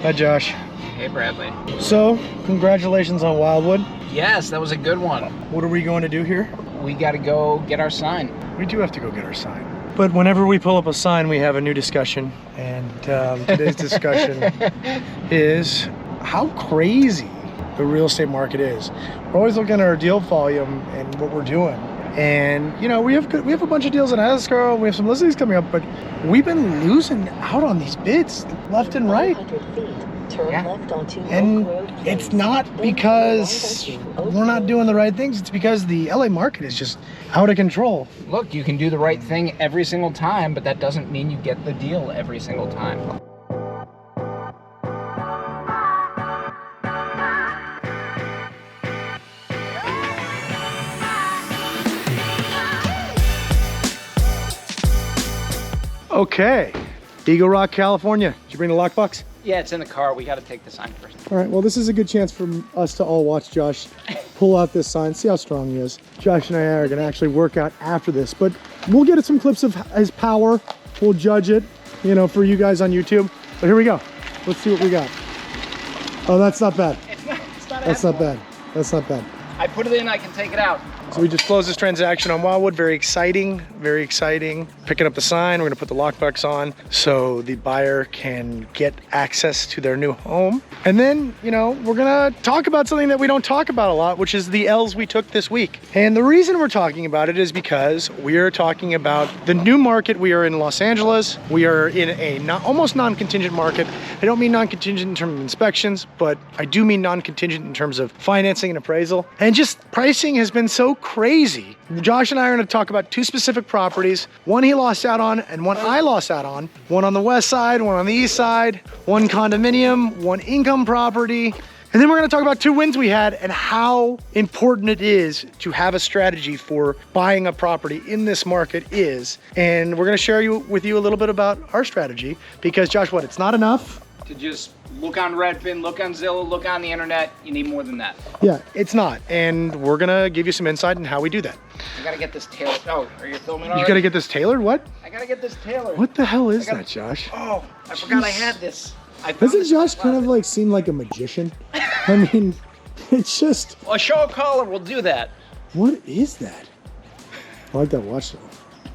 Hi, Josh. Hey, Bradley. So, congratulations on Wildwood. Yes, that was a good one. What are we going to do here? We got to go get our sign. We do have to go get our sign. But whenever we pull up a sign, we have a new discussion. And today's discussion is how crazy the real estate market is. We're always looking at our deal volume and what we're doing. And, you know, we have a bunch of deals in escrow. We have some listings coming up, but we've been losing out on these bids left and right. And it's not because we're not doing the right things. It's because the LA market is just out of control. Look, you can do the right thing every single time, but that doesn't mean you get the deal every single time. Okay, Eagle Rock, California. Did you bring the lockbox? Yeah, it's in the car. We got to take the sign first. All right, well, this is a good chance for us to all watch Josh pull out this sign, see how strong he is. Josh and I are gonna actually work out after this, but we'll get some clips of his power. We'll judge it, you know, for you guys on YouTube. But here we go. Let's see what we got. Oh, that's not bad. That's not bad. That's not bad. I put it in, I can take it out. So we just closed this transaction on Wildwood. Very exciting, very exciting. Picking up the sign, we're gonna put the lockbox on so the buyer can get access to their new home. And then, you know, we're gonna talk about something that we don't talk about a lot, which is the L's we took this week. And the reason we're talking about it is because we are talking about the new market. We are in Los Angeles. We are in a almost non-contingent market. I don't mean non-contingent in terms of inspections, but I do mean non-contingent in terms of financing and appraisal. And just pricing has been so crazy. Josh and I are going to talk about two specific properties. One he lost out on and one I lost out on. One on the west side, one on the east side, one condominium, one income property. And then we're going to talk about two wins we had and how important it is to have a strategy for buying a property in this market is. And we're going to share with you a little bit about our strategy because, Josh, what, it's not enough to just look on Redfin, look on Zillow, look on the internet. You need more than that. Yeah, it's not. And we're gonna give you some insight in how we do that. I gotta get this tailored. Oh, are you filming already? You gotta get this tailored? What? I gotta get this tailored. What the hell is that, Josh? Oh, I forgot I had this. Doesn't Josh kind of like seem like a magician? I mean, it's just... Well, a show caller will do that. What is that? I like that watch though.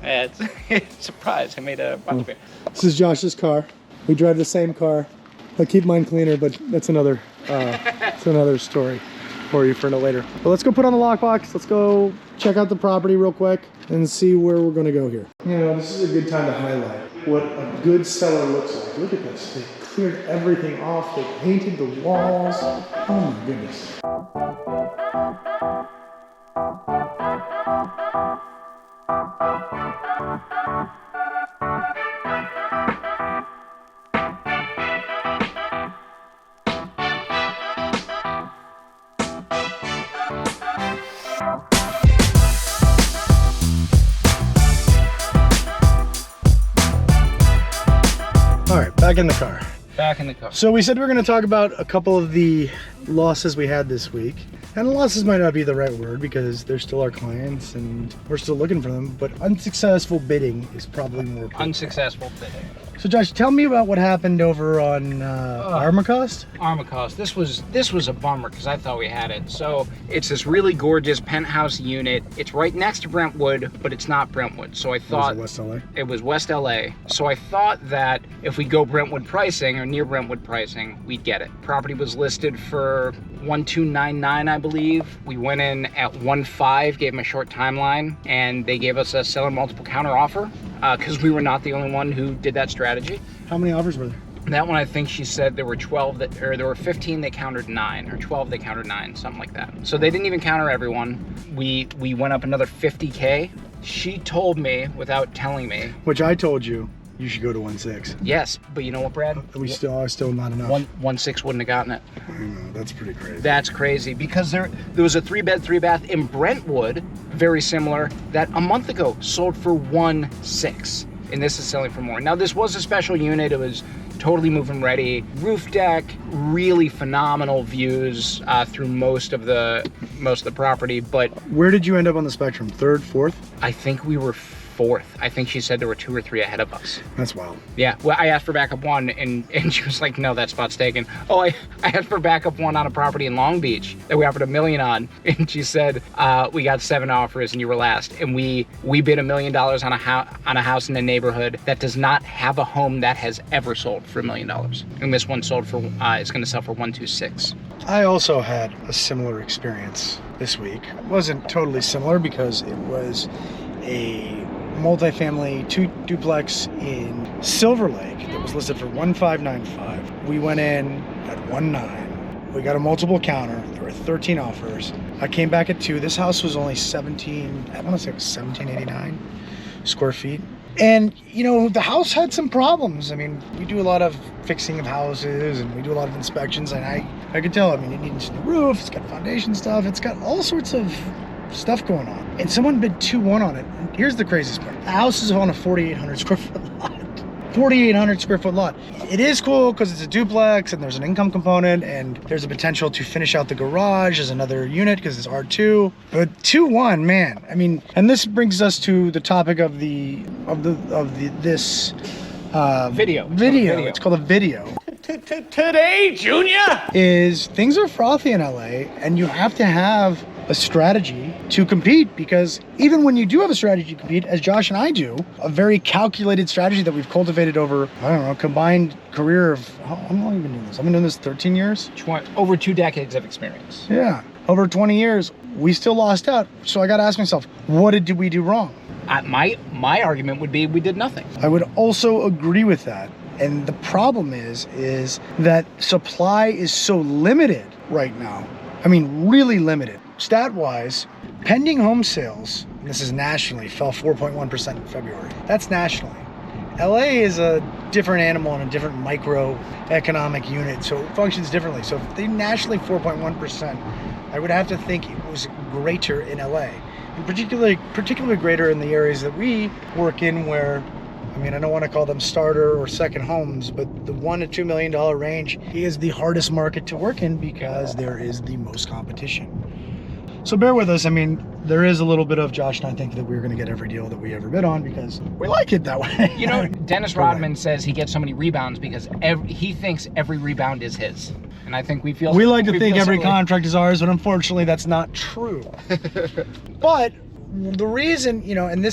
Yeah, it's a surprise. I made a bunch of it. This is Josh's car. We drive the same car. I keep mine cleaner, but that's another story for you for later. But let's go put on the lockbox. Let's go check out the property real quick and see where we're gonna go here. You know, this is a good time to highlight what a good seller looks like. Look at this. They cleared everything off. They painted the walls. Oh my goodness. All right, back in the car. Back in the car. So we said we are going to talk about a couple of the losses we had this week. And losses might not be the right word because they're still our clients and we're still looking for them, but unsuccessful bidding is probably more appropriate. Unsuccessful bidding. So Josh, tell me about what happened over on Armacost. Armacost. This was a bummer because I thought we had it. So it's this really gorgeous penthouse unit. It's right next to Brentwood, but it's not Brentwood. So I thought Was it West LA? It was West LA. So I thought that if we go Brentwood pricing or near Brentwood pricing, we'd get it. Property was listed for 1,299, I believe. We went in at 1.5, gave them a short timeline, and they gave us a seller multiple counter offer because we were not the only one who did that strategy. How many offers were there? That one, I think she said there were 12 that, or there were 15 they countered 9, or 12 they countered 9, something like that. So they didn't even counter everyone. We went up another 50K. She told me without telling me. Which I told you you should go to 1.6. Yes, but you know what, Brad? We still not enough. 1.6 wouldn't have gotten it. I know, that's pretty crazy. That's crazy because there was a 3-bed, 3-bath in Brentwood, very similar, that a month ago sold for 1.6. And this is selling for more. Now this was a special unit. It was totally move-in ready, roof deck, really phenomenal views through most of the property. But where did you end up on the spectrum? Third, fourth? I think we were 4th. I think she said there were 2 or 3 ahead of us. That's wild. Yeah, well, I asked for backup one, and she was like, no, that spot's taken. Oh, I asked for backup one on a property in Long Beach that we offered $1 million on, and she said, we got 7 offers and you were last. And we bid $1 million on a house in a neighborhood that does not have a home that has ever sold for $1 million. And this one sold for, it's gonna sell for 126. I also had a similar experience this week. It wasn't totally similar because it was a multifamily duplex in Silver Lake that was listed for 1595. We went in at 19. We got a multiple counter. There were 13 offers. I came back at 2. This house was only 1789 square feet. And, you know, the house had some problems. I mean, we do a lot of fixing of houses and we do a lot of inspections, and I could tell, I mean, it needs a new roof, it's got foundation stuff, it's got all sorts of stuff going on. And someone bid 2-1 on it. And here's the craziest part. The house is on a 4,800 square foot lot. 4,800 square foot lot. It is cool because it's a duplex and there's an income component and there's a potential to finish out the garage as another unit because it's R2. But 2-1, man. I mean, and this brings us to the topic of this Video. It's called a video. Today, Junior! Is things are frothy in LA and you have to have a strategy to compete, because even when you do have a strategy to compete, as Josh and I do, a very calculated strategy that we've cultivated over, I don't know, combined career of, how long have I been doing this? I've been doing this 13 years? Over 2 decades of experience. Yeah, over 20 years, we still lost out. So I gotta ask myself, what did we do wrong? My argument would be we did nothing. I would also agree with that. And the problem is that supply is so limited right now. I mean, really limited. Stat-wise, pending home sales, and this is nationally, fell 4.1% in February. That's nationally. LA is a different animal and a different microeconomic unit, so it functions differently. So if they nationally 4.1%, I would have to think it was greater in LA. And particularly greater in the areas that we work in where, I mean, I don't want to call them starter or second homes, but the $1 to $2 million range is the hardest market to work in because there is the most competition. So bear with us. I mean, there is a little bit of Josh and I think that we're going to get every deal that we ever bid on because we like it that way. You know, Dennis Rodman says he gets so many rebounds because he thinks every rebound is his. And I think we like to think every contract is ours, but unfortunately that's not true. But the reason, you know, and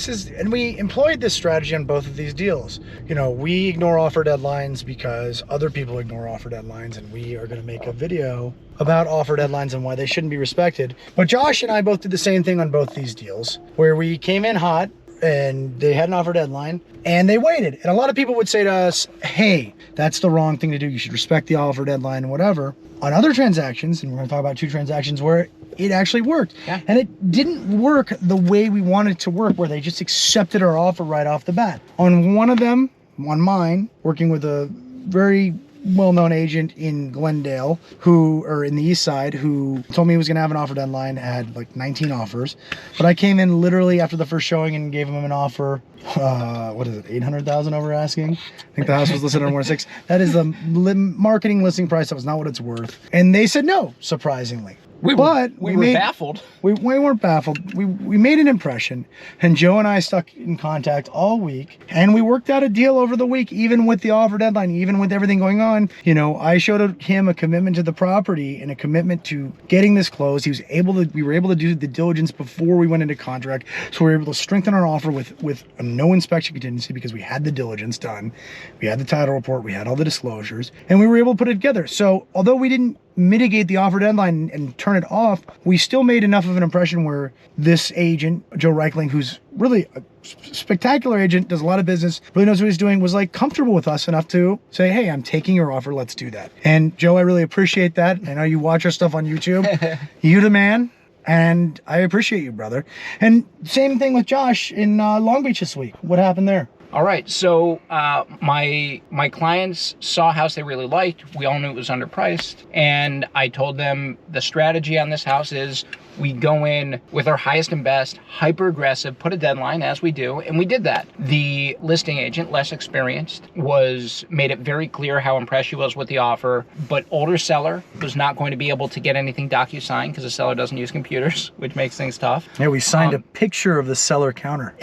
we employed this strategy on both of these deals. You know, we ignore offer deadlines because other people ignore offer deadlines, and we are going to make a video about offer deadlines and why they shouldn't be respected. But Josh and I both did the same thing on both these deals, where we came in hot and they had an offer deadline and they waited. And a lot of people would say to us, hey, that's the wrong thing to do. You should respect the offer deadline and whatever. On other transactions, and we're going to talk about 2 transactions where it actually worked. Yeah. And it didn't work the way we wanted it to work, where they just accepted our offer right off the bat. On one of them, on mine, working with a very well-known agent in Glendale, or in the East Side, who told me he was going to have an offer deadline, had like 19 offers. But I came in literally after the first showing and gave him an offer, what is it, 800,000 over asking? I think the house was listed on 1.6. That is the marketing listing price. That was not what it's worth. And they said no, surprisingly. We were baffled. We weren't baffled. We made an impression, and Joe and I stuck in contact all week, and we worked out a deal over the week, even with the offer deadline, even with everything going on. You know, I showed him a commitment to the property and a commitment to getting this closed. We were able to do the diligence before we went into contract, so we were able to strengthen our offer with a no inspection contingency because we had the diligence done, we had the title report, we had all the disclosures, and we were able to put it together. So although we didn't mitigate the offer deadline and turn it off, we still made enough of an impression where this agent, Joe Reichling, who's really a spectacular agent, does a lot of business, really knows what he's doing, was like comfortable with us enough to say, hey, I'm taking your offer, let's do that. And Joe, I really appreciate that. I know you watch our stuff on YouTube. You the man, and I appreciate you, brother. And same thing with Josh in Long Beach this week. What happened there? All right, so my clients saw a house they really liked. We all knew it was underpriced, and I told them the strategy on this house is we go in with our highest and best, hyper aggressive, put a deadline as we do, and we did that. The listing agent, less experienced, made it very clear how impressed she was with the offer, but older seller was not going to be able to get anything DocuSign because the seller doesn't use computers, which makes things tough. Yeah, we signed a picture of the seller counter.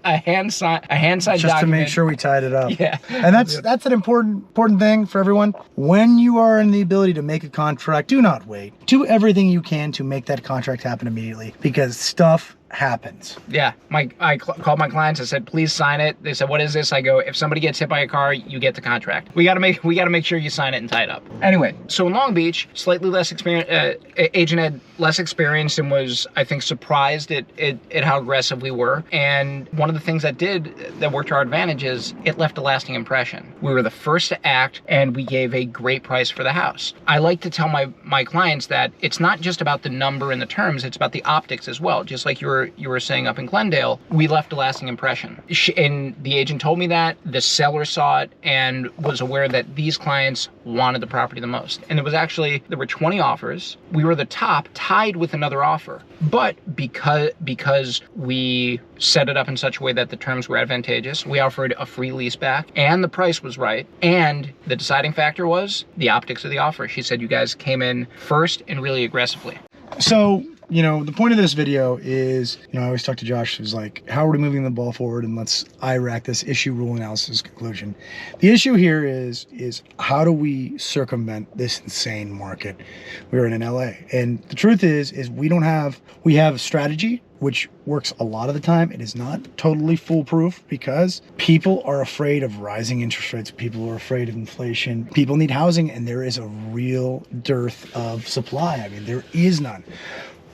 a hand signed just document. To make sure we tied it up. Yeah. And that's an important thing for everyone. When you are in the ability to make a contract, do not wait. Do everything you can to make that contract happen immediately, because stuff happens. Yeah, I called my clients. I said, please sign it. They said, what is this? I go, if somebody gets hit by a car, you get the contract. We got to make sure you sign it and tie it up. Anyway, so in Long Beach, slightly less experienced, agent had less experience and was, I think, surprised at how aggressive we were. And one of the things that worked to our advantage is it left a lasting impression. We were the first to act, and we gave a great price for the house. I like to tell my clients that it's not just about the number and the terms, it's about the optics as well. Just like you were saying up in Glendale, we left a lasting impression. And the agent told me that, the seller saw it and was aware that these clients wanted the property the most. And there were 20 offers. We were the top, tied with another offer. But because we set it up in such a way that the terms were advantageous, we offered a free lease back, and the price was right. And the deciding factor was the optics of the offer. She said, you guys came in first and really aggressively. So, the point of this video is, I always talk to Josh, who's like, how are we moving the ball forward? And let's IRAC this issue rule analysis conclusion. The issue here is how do we circumvent this insane market? We're in LA. And the truth is we have strategy, which works a lot of the time. It is not totally foolproof because people are afraid of rising interest rates. People are afraid of inflation. People need housing, and there is a real dearth of supply. I mean, there is none.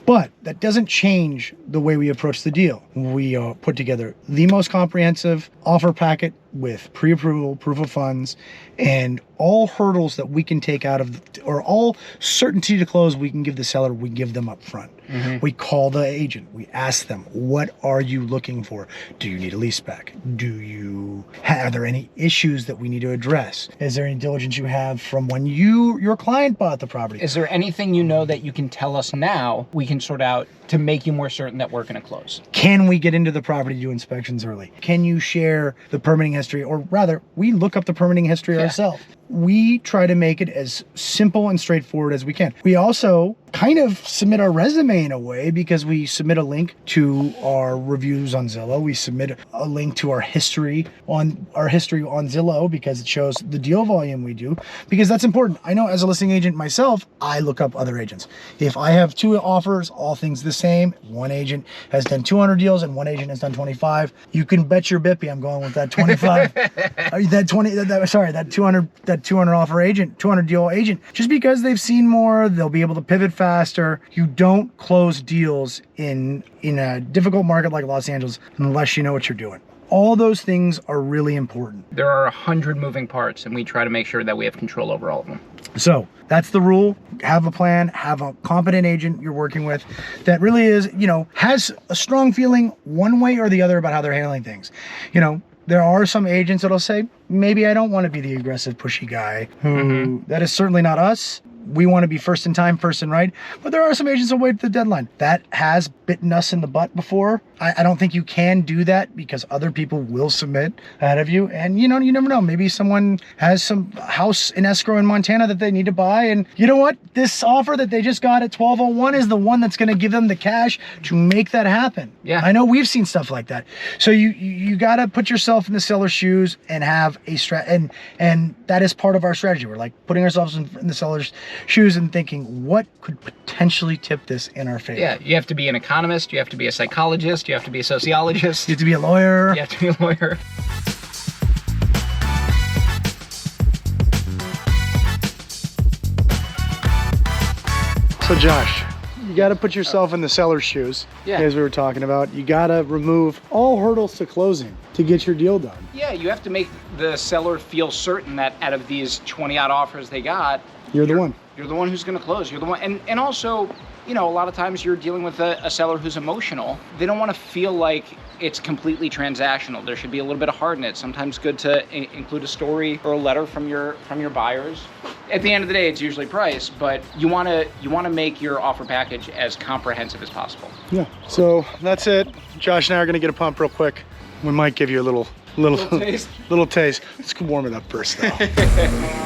But that doesn't change the way we approach the deal. We put together the most comprehensive offer packet with pre-approval, proof of funds, and all hurdles that we can take out of, or all certainty to close we can give the seller, we give them up front. Mm-hmm. We call the agent. We ask them, what are you looking for? Do you need a lease back? Are there any issues that we need to address? Is there any diligence you have from when your client bought the property? Is there anything that you can tell us now we can sort out to make you more certain that we're going to close? Can we get into the property to do inspections early? Can you share the permitting history? Or rather, we look up the permitting history ourselves. We try to make it as simple and straightforward as we can. We also kind of submit our resume in a way because we submit a link to our reviews on Zillow. We submit a link to our history on Zillow because it shows the deal volume we do, because that's important. I know as a listing agent myself, I look up other agents. If I have 2 offers, all things the same, one agent has done 200 deals and one agent has done 25, you can bet your bippy I'm going with that 25. that 200 offer agent, 200 deal agent, just because they've seen more, they'll be able to pivot faster. You don't close deals in a difficult market like Los Angeles unless you know what you're doing. All those things are really important. There are 100 moving parts, and we try to make sure that we have control over all of them. So that's the rule. Have a plan, have a competent agent you're working with that really is, has a strong feeling one way or the other about how they're handling things. There are some agents that'll say, maybe I don't want to be the aggressive, pushy guy that is certainly not us. We want to be first in time, first in right. But there are some agents that wait at the deadline. That has bitten us in the butt before. I don't think you can do that because other people will submit ahead of you. And you never know. Maybe someone has some house in escrow in Montana that they need to buy. And you know what? This offer that they just got at 1201 is the one that's going to give them the cash to make that happen. Yeah. I know we've seen stuff like that. So you got to put yourself in the seller's shoes and have a and that is part of our strategy. We're like putting ourselves in the seller's shoes and thinking, what could potentially tip this in our favor? Yeah, you have to be an economist, you have to be a psychologist, you have to be a sociologist. You have to be a lawyer. You have to be a lawyer. So Josh, you got to put yourself in the seller's shoes, as we were talking about. You got to remove all hurdles to closing to get your deal done. Yeah, you have to make the seller feel certain that out of these 20 odd offers they got, you're the one. You're the one who's going to close. You're the one, and also, you know, a lot of times you're dealing with a seller who's emotional. They don't want to feel like it's completely transactional. There should be a little bit of heart in it. Sometimes good to include a story or a letter from your buyers. At the end of the day, it's usually price, but you want to make your offer package as comprehensive as possible. Yeah. So that's it. Josh and I are gonna get a pump real quick. We might give you a little taste. little taste. Let's warm it up first, though.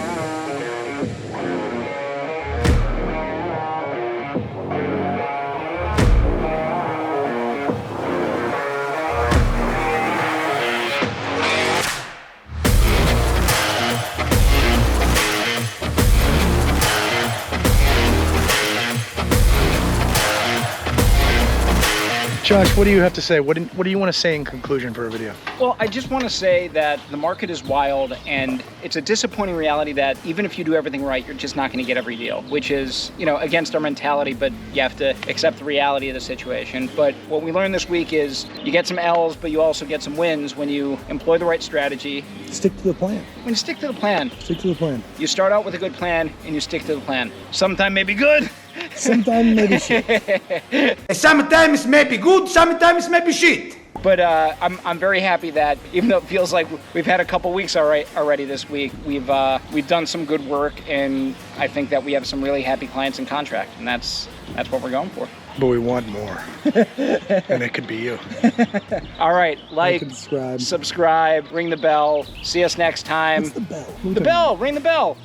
Josh, what do you have to say? What do you want to say in conclusion for a video? Well, I just want to say that the market is wild, and it's a disappointing reality that even if you do everything right, you're just not going to get every deal, which is, you know, against our mentality, but you have to accept the reality of the situation. But what we learned this week is you get some L's, but you also get some wins when you employ the right strategy. Stick to the plan. When you stick to the plan. Stick to the plan. You start out with a good plan, and you stick to the plan. Sometime may be good. Sometimes maybe shit. Sometimes maybe good, sometimes maybe shit. But I'm very happy that even though it feels like we've had a couple weeks already this week, we've done some good work, and I think that we have some really happy clients in contract, and that's what we're going for. But we want more, and it could be you. All right, like, subscribe, ring the bell. See us next time. What's the bell? The bell, ring the bell.